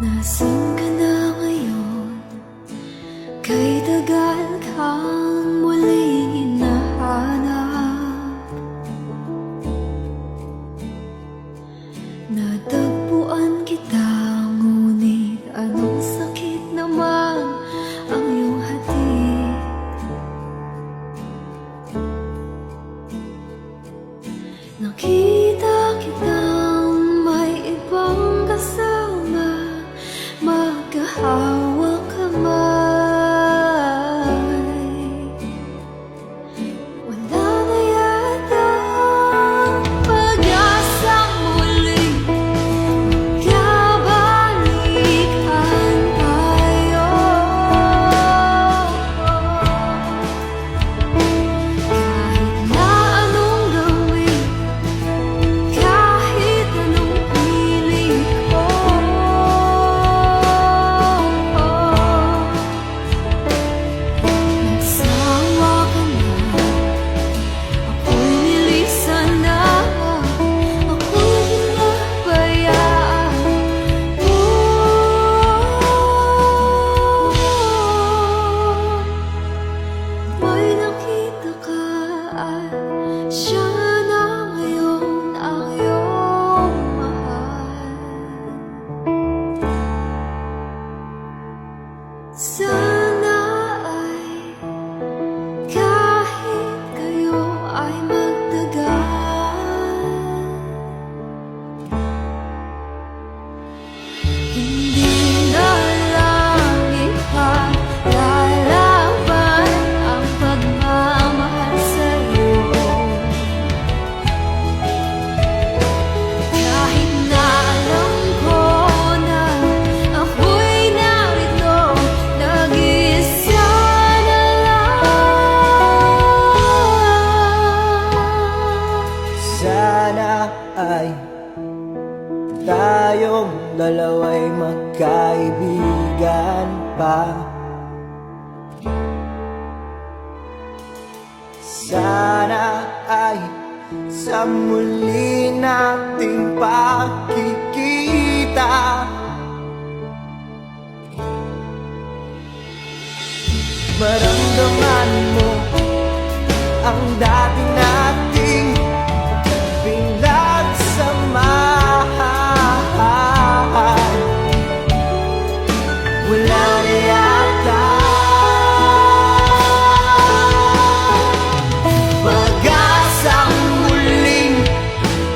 Nasaan ka na ngayon? Kay tagal kang muling hinahanap. Natagpuan kita, ngunit anong sakit naman ang iyong hatid? Nakita kitang may ibang kasama, magkahawak kamay. Wala na yata pag-asang muling magkabalikan tayo. Kahit na anong gawin, kahit anong piling ko, nagsawa ka na, ako'y nilisan na, ako'y pinabayaan mo. May nakita ka at siya na ngayon ang iyong mahal. Sana ay kahit kayo ay magtagal, hindi na lang ipaglalaban ang pagmamahal sa'yo. Kahit na alam ko na ako'y narito, nag-iisa na lang. Sana ay tayong dalawa'y magkaibigan pa. Sana ay sa muli nating pagkikita, maramdaman mo ang dati nating pinagsamahan. Wala na yata pag-asang muling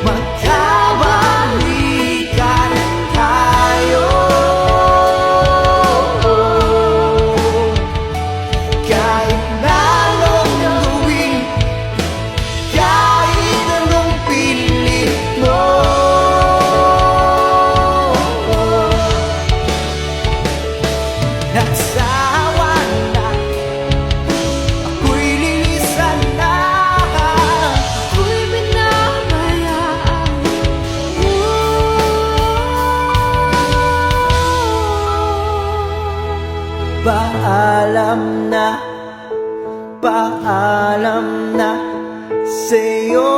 magkabalikan tayo. Kahit na anong gawin, kahit anong pilit mo, nagsawa na, ako'y lilisan na, Ako'y pinabayaan mo. paalam na sa'yo.